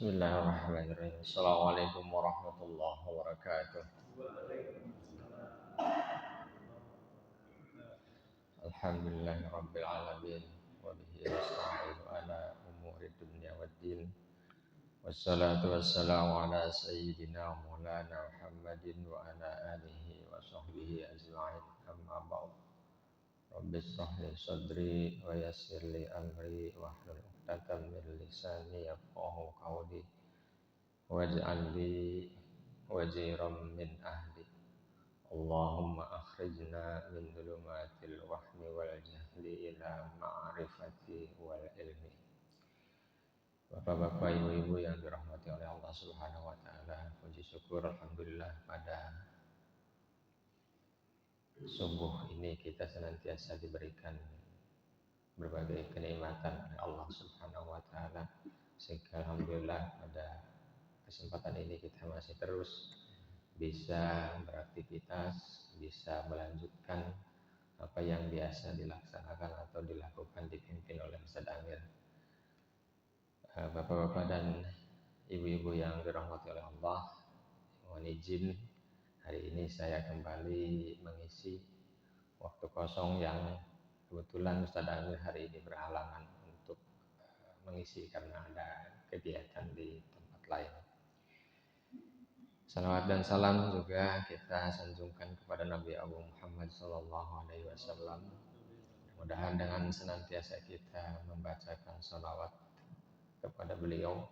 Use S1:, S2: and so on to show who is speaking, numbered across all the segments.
S1: Bismillahirrahmanirrahim. Assalamualaikum warahmatullahi wabarakatuh. Alhamdulillahirabbil alamin wa bihi nasta'inu ala umuri dunya waddin. Wassalatu wassalamu ala sayyidina Maulana Muhammadin wa ala alihi wa sahbihi ajma'in. Amma ba'd. Rabbi shrah li sadri wa yassir li amri wahlul 'uqdatam min lisani yafqahu qawli. Waj'al li waziran min ahli. Allahumma akhrijna min dhulumatil wahmi wal jahli ila ma'rifati wal ilmi. Bapak-bapak, ibu-ibu yang dirahmati oleh Allah Subhanahu wa taala, puji syukur alhamdulillah pada subuh ini kita senantiasa diberikan berbagai kenikmatan oleh Allah Subhanahu wa taala, sehingga alhamdulillah pada kesempatan ini kita masih terus bisa beraktivitas, bisa melanjutkan apa yang biasa dilaksanakan atau dilakukan dipimpin oleh Ustaz Amir. Bapak-bapak dan ibu-ibu yang dirahmati oleh Allah, mohon izin hari ini saya kembali mengisi waktu kosong yang kebetulan Ustaz Amir hari ini berhalangan untuk mengisi karena ada kegiatan di tempat lain. Salawat dan salam juga kita sanjungkan kepada Nabi Abu Muhammad SAW. Mudah-mudahan dengan senantiasa kita membacakan salawat kepada beliau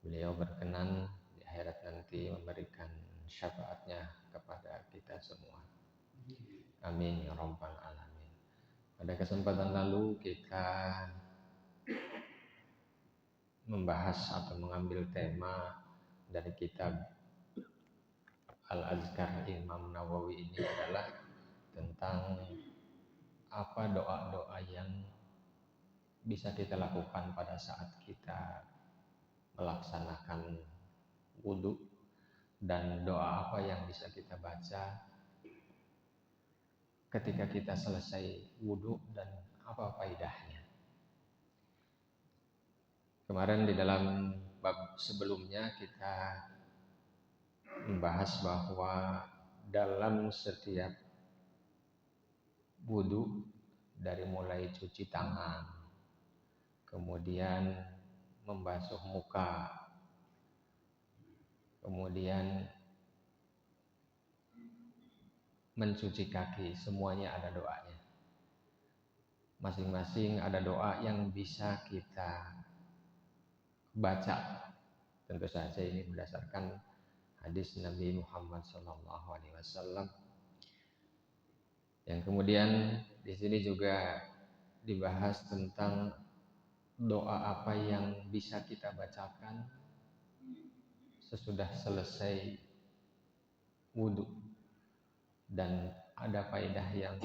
S1: berkenan di akhirat nanti memberikan syafaatnya kepada kita semua. Amin ya rabbal alamin. Pada kesempatan lalu kita membahas atau mengambil tema dari kitab Al-Azkar Imam Nawawi ini adalah tentang apa doa-doa yang bisa kita lakukan pada saat kita melaksanakan wudhu, dan doa apa yang bisa kita baca ketika kita selesai wudhu dan apa faedahnya. Kemarin di dalam bab sebelumnya kita membahas bahwa dalam setiap wudhu, dari mulai cuci tangan, kemudian membasuh muka, kemudian mencuci kaki, semuanya ada doanya. Masing-masing ada doa yang bisa kita baca. Tentu saja ini berdasarkan hadis Nabi Muhammad SAW. Yang kemudian di sini juga dibahas tentang doa apa yang bisa kita bacakan sesudah selesai wudhu, dan ada faedah yang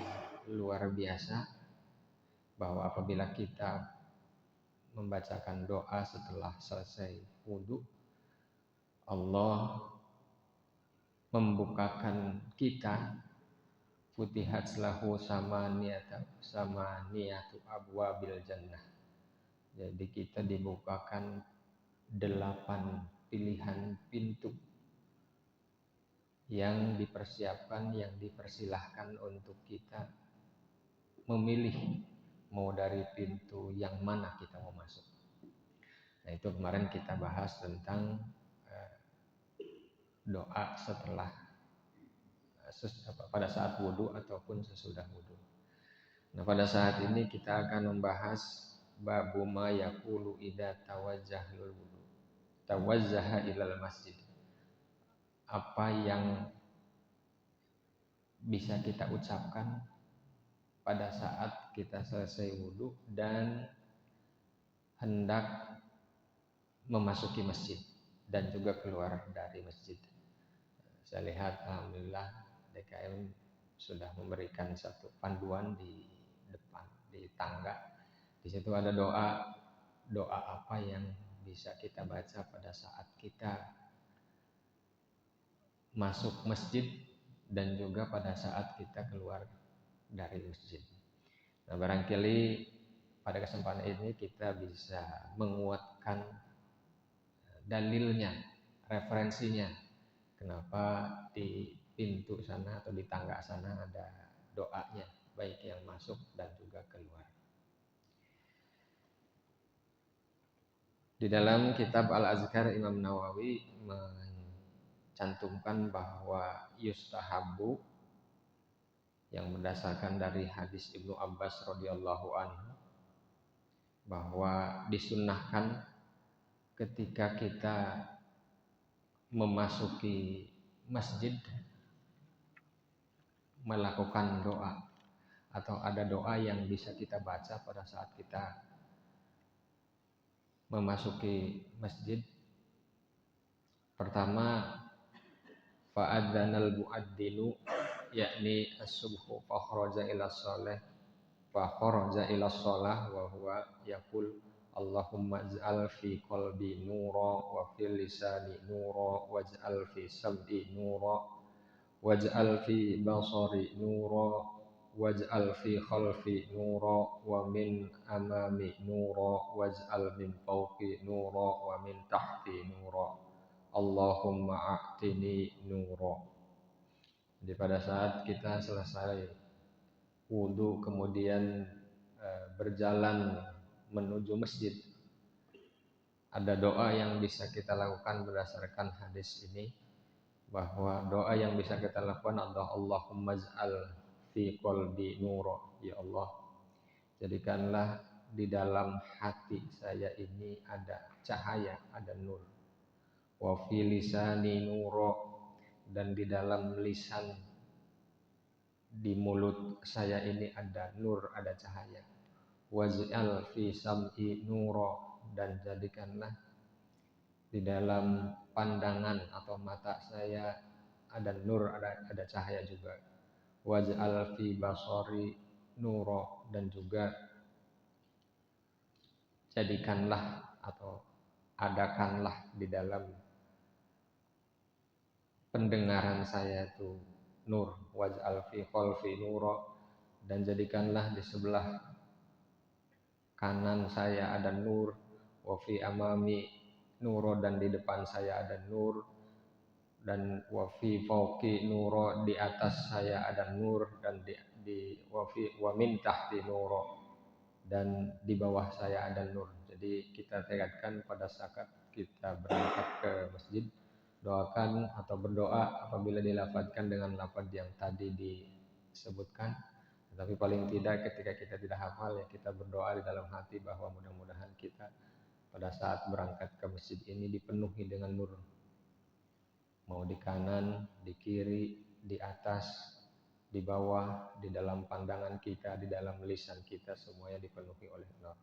S1: luar biasa bahwa apabila kita membacakan doa setelah selesai wudhu, Allah membukakan kita futihat lahu samaniyatu abwabil jannah. Jadi kita dibukakan 8 pilihan pintu yang dipersiapkan, yang dipersilahkan untuk kita memilih mau dari pintu yang mana kita mau masuk. Nah, itu kemarin kita bahas tentang doa setelah pada saat wudhu ataupun sesudah wudhu. Nah, pada saat ini kita akan membahas babu ma yaqulu idza tawajjaha ilal masjid. Apa yang bisa kita ucapkan pada saat kita selesai wudhu dan hendak memasuki masjid dan juga keluar dari masjid. Saya lihat alhamdulillah DKM sudah memberikan satu panduan di depan, di tangga. Di situ ada doa apa yang bisa kita baca pada saat kita masuk masjid dan juga pada saat kita keluar dari masjid. Nah, barangkali pada kesempatan ini kita bisa menguatkan dalilnya, referensinya. Kenapa di pintu sana atau di tangga sana ada doanya, baik yang masuk dan juga keluar. Di dalam kitab Al-Azkar Imam Nawawi mencantumkan bahwa yustahabu yang berdasarkan dari hadis Ibnu Abbas radhiyallahu anhu bahwa disunnahkan ketika kita memasuki masjid melakukan doa atau ada doa yang bisa kita baca pada saat kita memasuki masjid. Pertama, fa'adzanal mu'adzinu yakni as-subhu fa kharaja ila shalah wa huwa yaqul Allahumma ij'al fi qalbi nura wa fi lisani nura waj'al fi sam'i nura waj'al fi basari nura waj'al fi khalfi nura wa min amami nura waj'al min fawqi nura wa min tahti nura Allahumma a'tini nura. Jadi pada saat kita selesai wudu kemudian berjalan menuju masjid, ada doa yang bisa kita lakukan berdasarkan hadis ini, bahwa doa yang bisa kita lakukan adalah Allahumma ij'al fi qalbi nura, ya Allah jadikanlah di dalam hati saya ini ada cahaya, ada nur. Wa fi lisani nura, dan di dalam lisan, di mulut saya ini ada nur, ada cahaya. Waj'al fi sam'i nura, dan jadikanlah di dalam pandangan atau mata saya ada nur, ada cahaya juga. Waj'al fi basari nura, dan juga jadikanlah atau adakanlah di dalam pendengaran saya itu nur. Waj'al fi khalfi nura, dan jadikanlah di sebelah kanan saya ada nur. Wa fi amami nura, dan di depan saya ada nur. Dan wa fi fawqi nura, di atas saya ada nur. Dan wa min tahti nura, dan di bawah saya ada nur. Jadi kita tegatkan pada saat kita berangkat ke masjid, doakan atau berdoa apabila dilafadzkan dengan lafaz yang tadi disebutkan. Tapi paling tidak ketika kita tidak hafal, ya kita berdoa di dalam hati bahwa mudah-mudahan kita pada saat berangkat ke masjid ini dipenuhi dengan nur. Mau di kanan, di kiri, di atas, di bawah, di dalam pandangan kita, di dalam lisan kita, semuanya dipenuhi oleh nur.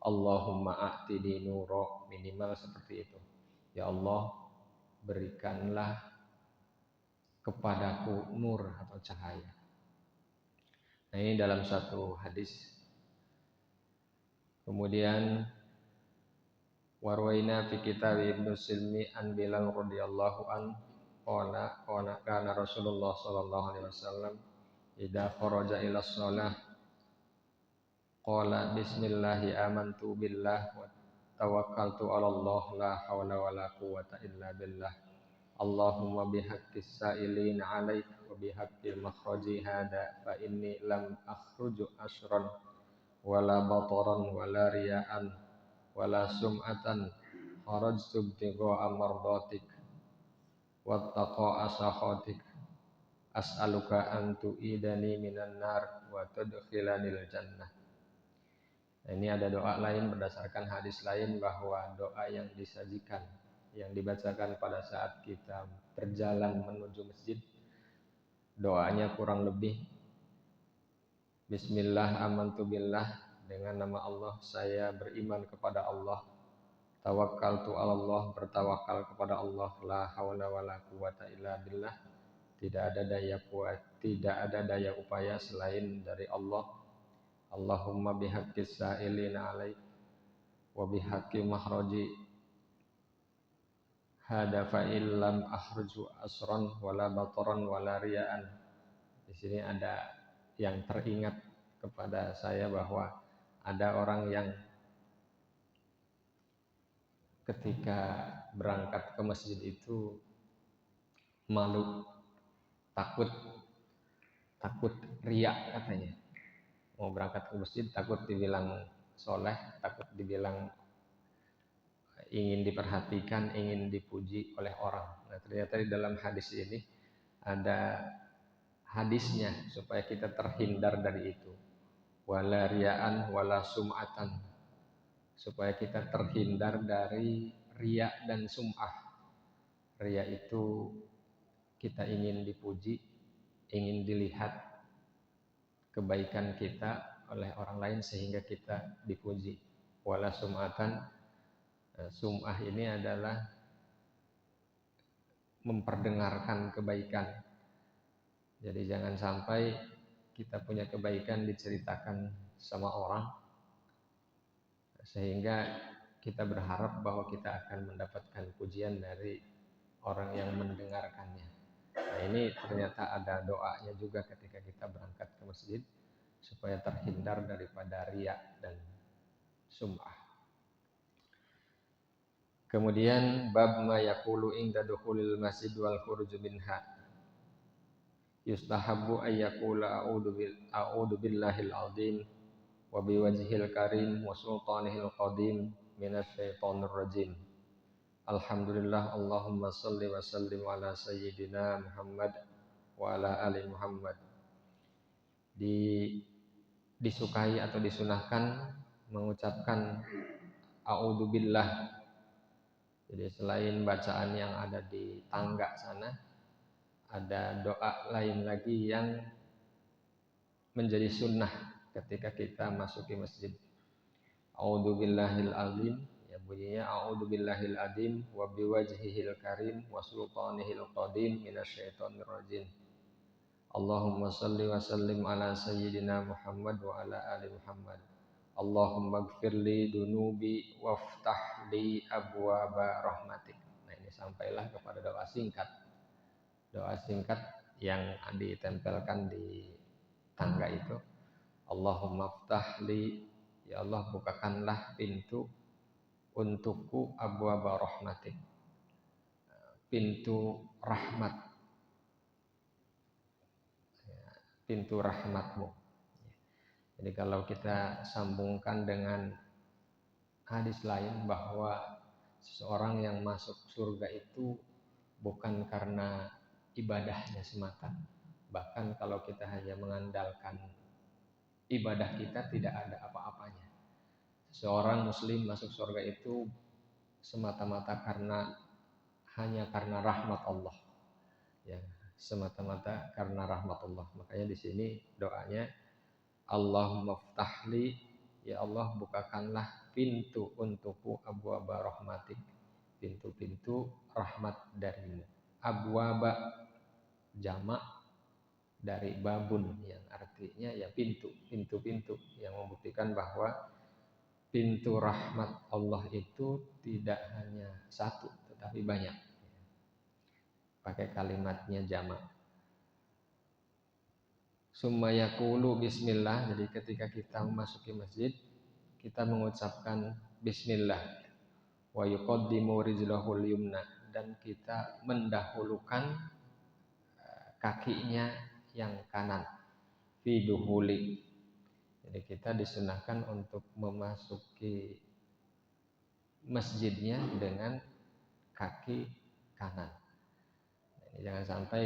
S1: Allahumma a'tini nura, minimal seperti itu. Ya Allah, berikanlah kepadaku nur atau cahaya. Nah, ini dalam satu hadis. Kemudian warwaina fi kitab Ibnu Silmi an Bilal radhiyallahu an qala kana Rasulullah sallallahu alaihi wasallam idza kharaja ila shalah qala bismillahi amantu billah wa tawakkaltu ala Allah la haula wala quwwata illa billah Allahumma bihaqqis sa'ilin 'alaik wa bihaqqil makhraji hada fa inni lam akhruju asran wala bataran wala riya'an wala sum'atan kharajtu ibtigha'a mardatik wattaqa asakhatik as'aluka an tu'idani minan nar wa tudkhilanil jannah. Nah, ini ada doa lain berdasarkan hadis lain bahwa doa yang disajikan, yang dibacakan pada saat kita berjalan menuju masjid, doanya kurang lebih Bismillah amantu billah, dengan nama Allah saya beriman kepada Allah. Tawakkaltu ala Allah, bertawakal kepada Allah. La haula wala quwwata illa billah, tidak ada daya upaya selain dari Allah. Allahumma bihaqqis sa'ilina alaik wa bihaqqi mahraji hada fa illam akhruju asran wala bataran wala riya'an. Di sini ada yang teringat kepada saya bahwa ada orang yang ketika berangkat ke masjid itu malu, takut riak katanya. Mau berangkat ke masjid takut dibilang soleh, takut dibilang ingin diperhatikan, ingin dipuji oleh orang. Nah, ternyata di dalam hadis ini ada hadisnya supaya kita terhindar dari itu. Wala riya'an wala sum'atan, supaya kita terhindar dari riya dan sum'ah. Riya itu kita ingin dipuji, ingin dilihat kebaikan kita oleh orang lain sehingga kita dipuji. Wala sum'atan, sum'ah ini adalah memperdengarkan kebaikan. Jadi jangan sampai kita punya kebaikan diceritakan sama orang sehingga kita berharap bahwa kita akan mendapatkan pujian dari orang yang mendengarkannya. Nah, ini ternyata ada doanya juga ketika kita berangkat ke masjid supaya terhindar daripada riya dan sum'ah. Kemudian bab ma yaqulu inda dukhulil masjid wal khuruj minha. Yustahabbu ay yaqula a'udzu billahil azim wa biwajhil karim wa sultanihil qadim minasyaitonir rajim. Alhamdulillah, Allahumma salli wa sallim ala sayyidina Muhammad wa ala ali Muhammad. Disukai atau disunahkan mengucapkan a'udzubillah. Jadi selain bacaan yang ada di tangga sana, ada doa lain lagi yang menjadi sunnah ketika kita masuki masjid. A'udzubillahil azim, ya bunyinya a'udzubillahil azim wa biwajhihil karim wa sultanihil qadim minasyaitonir rajim. Allahumma salli wa sallim ala sayyidina Muhammad wa ala ali Muhammad. Allahumma gfirli dunubi waftah li abwaba rahmatik. Nah, ini sampailah kepada doa singkat. Doa singkat yang ditempelkan di tangga itu. Allahumma ftah li, ya Allah bukakanlah pintu untukku abwaba rahmatik, pintu rahmat, pintu rahmatmu. Jadi kalau kita sambungkan dengan hadis lain bahwa seseorang yang masuk surga itu bukan karena ibadahnya semata. Bahkan kalau kita hanya mengandalkan ibadah kita tidak ada apa-apanya. Seorang muslim masuk surga itu semata-mata hanya karena rahmat Allah. Ya, semata-mata karena rahmat Allah. Makanya di sini doanya Allahumma ftahli, ya Allah bukakanlah pintu untukku abwaba rahmatik, pintu-pintu rahmat darimu. Abwaba jamak dari babun yang artinya ya pintu-pintu yang membuktikan bahwa pintu rahmat Allah itu tidak hanya satu tetapi banyak. Pakai kalimatnya jamak. Summa yaqulu bismillah, jadi ketika kita memasuki masjid kita mengucapkan bismillah. Wa yuqaddimu rijlahul yumna, dan kita mendahulukan kakinya yang kanan. Fi duhuli, jadi kita disunahkan untuk memasuki masjidnya dengan kaki kanan. Jadi jangan sampai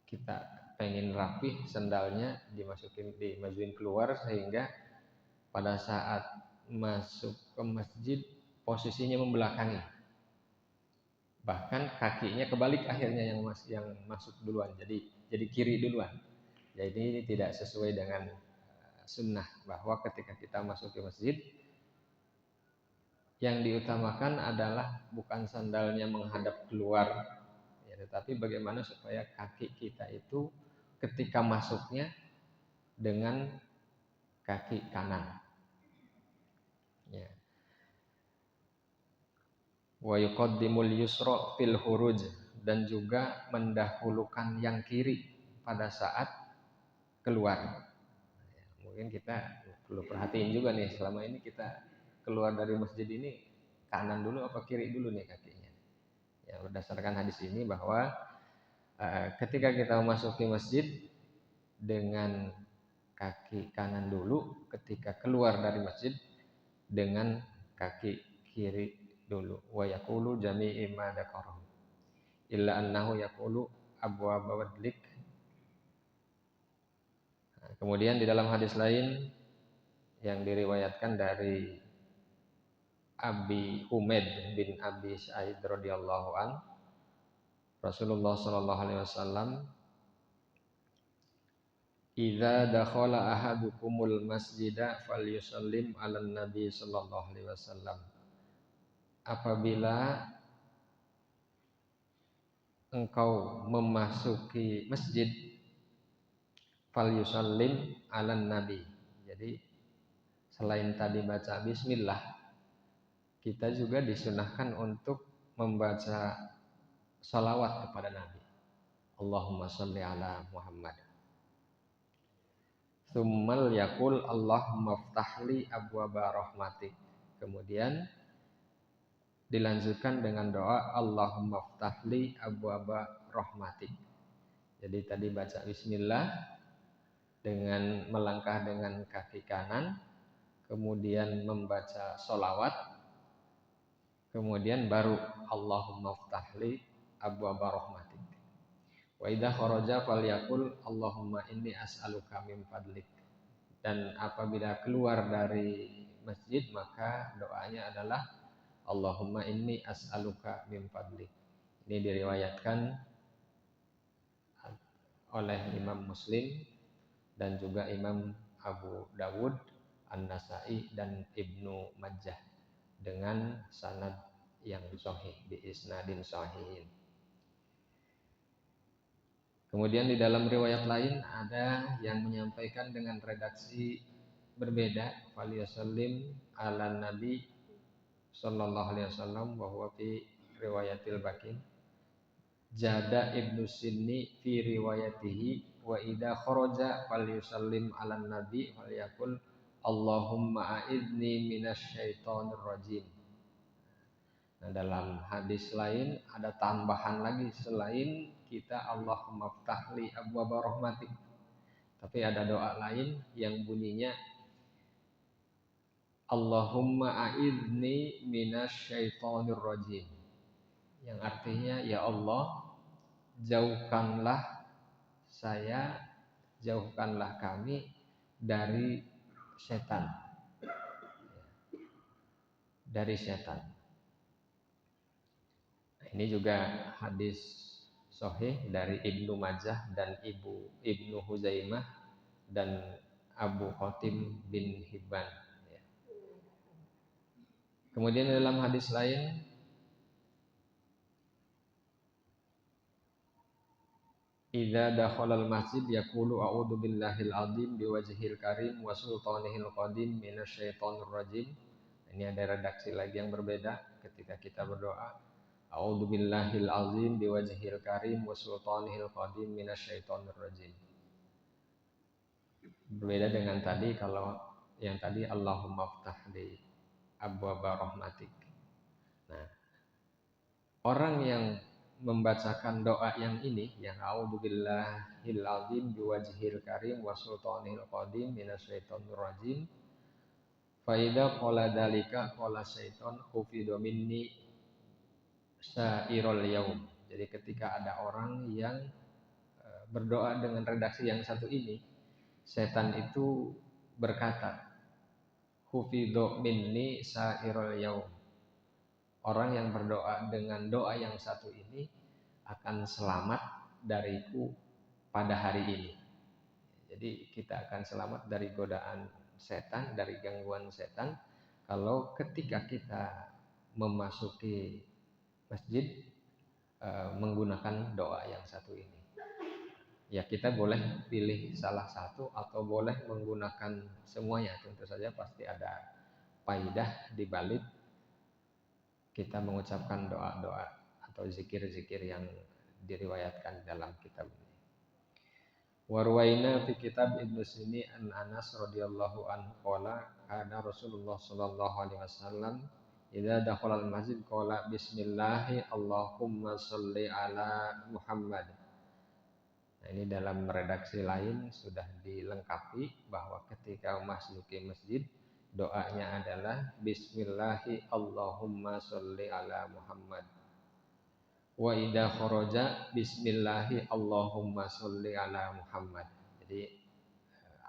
S1: kita pengen rapih sendalnya dimajuin keluar sehingga pada saat masuk ke masjid posisinya membelakangi, bahkan kakinya kebalik akhirnya yang masuk duluan, jadi kiri duluan. Jadi ini tidak sesuai dengan sunnah bahwa ketika kita masuk ke masjid yang diutamakan adalah bukan sandalnya menghadap keluar, ya, tetapi bagaimana supaya kaki kita itu ketika masuknya dengan kaki kanan. Ya. Wa yuqaddimul yusra fil huruj, dan juga mendahulukan yang kiri pada saat keluar. Ya, mungkin kita perlu perhatiin juga nih, selama ini kita keluar dari masjid ini kanan dulu apa kiri dulu nih kakinya. Ya, berdasarkan hadis ini bahwa ketika kita memasuki masjid dengan kaki kanan dulu, ketika keluar dari masjid dengan kaki kiri dulu. Wa yaqulu jami'i ma dzakarahu illa annahu yaqulu abwaba wadlik. Kemudian di dalam hadis lain yang diriwayatkan dari Abi Humaid bin Abi Sa'id radhiyallahu an, Rasulullah sallallahu alaihi wasallam, "Idza dakhala ahadukumul masjida falyusallim 'alan nabi sallallahu alaihi wasallam." Apabila engkau memasuki masjid, falyusallim 'alan nabi. Jadi selain tadi baca bismillah, kita juga disunahkan untuk membaca salawat kepada Nabi. Allahumma sholli ala Muhammad. Tsummal yaqul Allahumma ftahli abwaba rahmatik. Kemudian dilanjutkan dengan doa Allahumma ftahli abwaba rahmatik. Jadi tadi baca bismillah dengan melangkah dengan kaki kanan, kemudian membaca sholawat, kemudian baru Allahumma ftahli abwaba rahmatik. Wa idza kharaja falyaqul Allahumma inni as'aluka min fadlik. Dan apabila keluar dari masjid maka doanya adalah Allahumma inni as'aluka min fadlik. Ini diriwayatkan oleh Imam Muslim dan juga Imam Abu Dawud, An-Nasa'i dan Ibnu Majah dengan sanad yang sahih, bi isnadin sahihin. Kemudian di dalam riwayat lain ada yang menyampaikan dengan redaksi berbeda, "Falyasallim 'ala Nabi sallallahu alaihi wasallam wa huwa fi riwayatil Baqi." Jada Ibnu Sinni fi riwayatihi wa idza kharaja falyusallim 'alan Nabi falyaqul Allahumma a'idni minasyaitonir rajim. Nah, dalam hadis lain ada tambahan lagi selain kita Allahumma ftahli abwaba rahmatik. Tapi ada doa lain yang bunyinya Allahumma a'idni minasyaitonir rajim. Yang artinya ya Allah, jauhkanlah saya, jauhkanlah kami dari setan. Dari setan. Ini juga hadis sahih dari Ibnu Majah dan Ibnu Huzaimah dan Abu Hatim bin Hibban. Kemudian dalam hadis lain idza dakhala al-masjid yaqulu a'udzu billahil azim biwajhil karim wa sultanihil qadim minasyaitonir rajim. Ini ada redaksi lagi yang berbeda ketika kita berdoa. A'udzu billahil azim biwajhil karim wa sultanihil qadim minasyaitonir rajim. Berbeda dengan tadi, kalau yang tadi Allahumma ftahli abwaba rahmatik. Nah, orang yang membacakan doa yang ini, yang a'udzu billahil azim biwajhil karim wa sultanihil qadim minasyaitonir rajim, fa idza qala dzalika qala syaiton khufidu minni sa'irul yaum. Jadi ketika ada orang yang berdoa dengan redaksi yang satu ini, setan itu berkata, khufidu minni sa'irul yaum. Orang yang berdoa dengan doa yang satu ini akan selamat dariku pada hari ini. Jadi kita akan selamat dari godaan setan, dari gangguan setan kalau ketika kita memasuki masjid menggunakan doa yang satu ini. Ya, kita boleh pilih salah satu atau boleh menggunakan semuanya. Tentu saja pasti ada faidah di balik kita mengucapkan doa-doa atau zikir-zikir yang diriwayatkan dalam kitab ini. Warwaina fi kitab Ibnu Sini an Anas radhiyallahu anhu qala kana Rasulullah sallallahu alaihi wasallam idza dakhala al-masjid qala bismillahi Allahumma sholli ala Muhammad. Nah, ini dalam redaksi lain sudah dilengkapi bahwa ketika masuki masjid doanya adalah bismillahi Allahumma sholli ala Muhammad. Wa idza kharaja bismillahi Allahumma sholli ala Muhammad. Jadi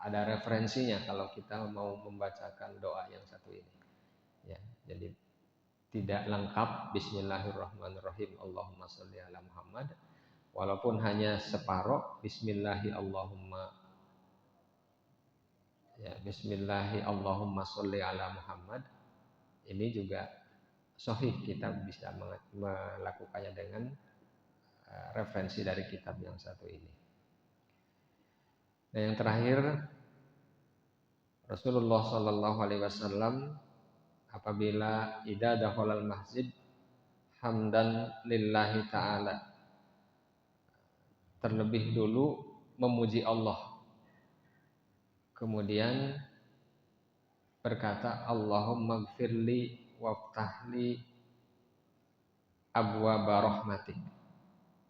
S1: ada referensinya kalau kita mau membacakan doa yang satu ini. Ya, jadi tidak lengkap bismillahirrahmanirrahim Allahumma sholli ala Muhammad, walaupun hanya separoh bismillahi Allahumma, ya, bismillahi Allahumma sholli ala Muhammad, ini juga sahih, kita bisa melakukannya dengan referensi dari kitab yang satu ini. Dan yang terakhir, Rasulullah Shallallahu Alaihi Wasallam apabila idza dakhalal masjid hamdan lillahi ta'ala, terlebih dulu memuji Allah, kemudian berkata Allahumma gfirli waftahli abwaba rahmatik.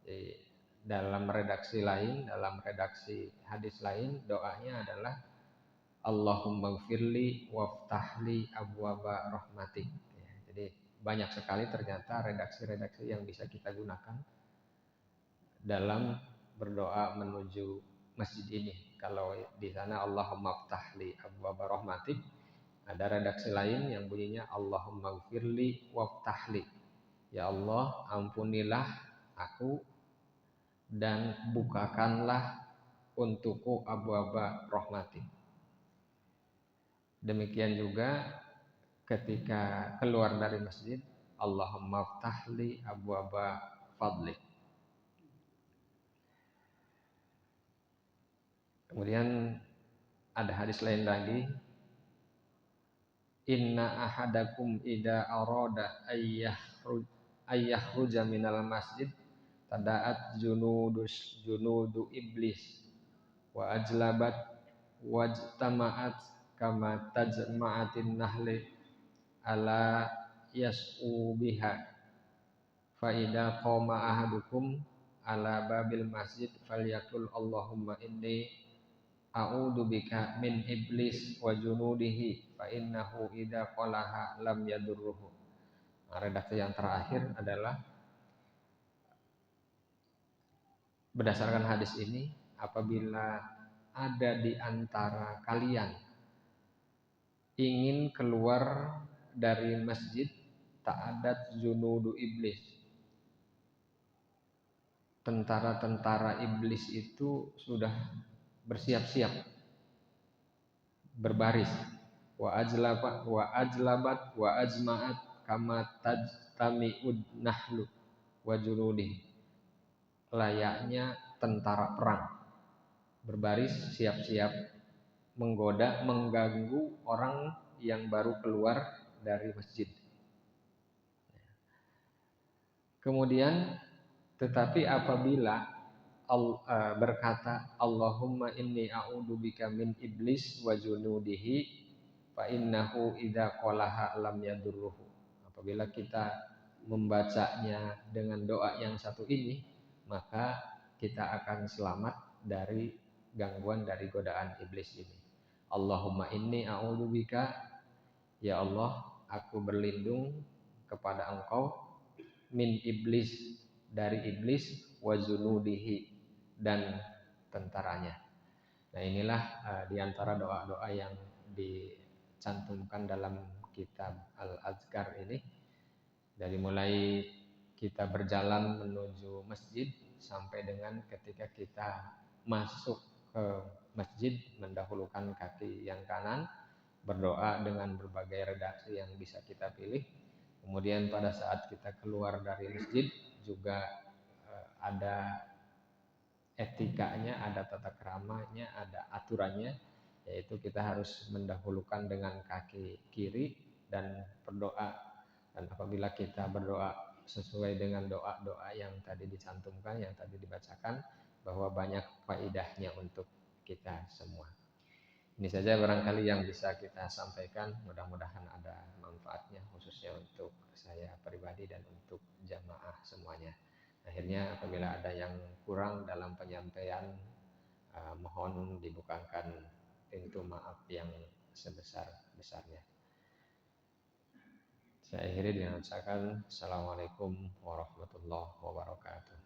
S1: Jadi, dalam redaksi lain, dalam redaksi hadis lain, doanya adalah Allahumma gfirli waftahli abwaba rahmatik. Ya, jadi banyak sekali ternyata redaksi-redaksi yang bisa kita gunakan dalam berdoa menuju masjid ini. Kalau di sana Allahumma ftahli abwaba rahmatik, ada redaksi lain yang bunyinya Allahumma gfirli waftahli. Ya Allah, ampunilah aku dan bukakanlah untukku abwaba rahmatik. Demikian juga ketika keluar dari masjid, Allahumma ftahli abwaba fadlik. Kemudian ada hadis lain lagi, inna ahadakum idza arada ayyahruja minal masjid tada'at junudu iblis wa ajlabat wajtama'at kama tajma'atin nahli ala yas'u biha fa idza qama ahadukum ala babil masjid falyakul Allahumma inni a'udzu bika min iblis wa junudihi fa innahu idza qalaha lam yadurruhu. Nah, redaksi yang terakhir adalah berdasarkan hadis ini, apabila ada di antara kalian ingin keluar dari masjid, ta'adat junudu iblis, tentara-tentara iblis itu sudah bersiap-siap, berbaris, wa ajlabat wa ajma'at kama tajtami'ud nahlu wa junudihi, layaknya tentara perang, berbaris siap-siap menggoda, mengganggu orang yang baru keluar dari masjid. Kemudian tetapi apabila berkata Allahumma inni a'udzu bika min iblis wa junudihi fa innahu idza qalaha lam yadurruhu. Apabila kita membacanya dengan doa yang satu ini, maka kita akan selamat dari gangguan, dari godaan iblis ini. Allahumma inni a'udzubika, ya Allah, aku berlindung kepada Engkau, min iblis, dari iblis, wa zunudihi, dan tentaranya. Nah, inilah diantara doa-doa yang dicantumkan dalam kitab Al-Azkar ini. Dari mulai kita berjalan menuju masjid sampai dengan ketika kita masuk ke masjid, mendahulukan kaki yang kanan, berdoa dengan berbagai redaksi yang bisa kita pilih. Kemudian pada saat kita keluar dari masjid juga ada etikanya, ada tata keramanya, ada aturannya, yaitu kita harus mendahulukan dengan kaki kiri dan berdoa. Dan apabila kita berdoa sesuai dengan doa-doa yang tadi dicantumkan, yang tadi dibacakan, bahwa banyak faedahnya untuk kita semua. Ini saja barangkali yang bisa kita sampaikan, mudah-mudahan ada manfaatnya khususnya untuk saya pribadi dan untuk jamaah semuanya. Akhirnya apabila ada yang kurang dalam penyampaian, mohon dibukakan pintu maaf yang sebesar-besarnya. Saya akhiri dengan ucapan Assalamualaikum warahmatullahi wabarakatuh.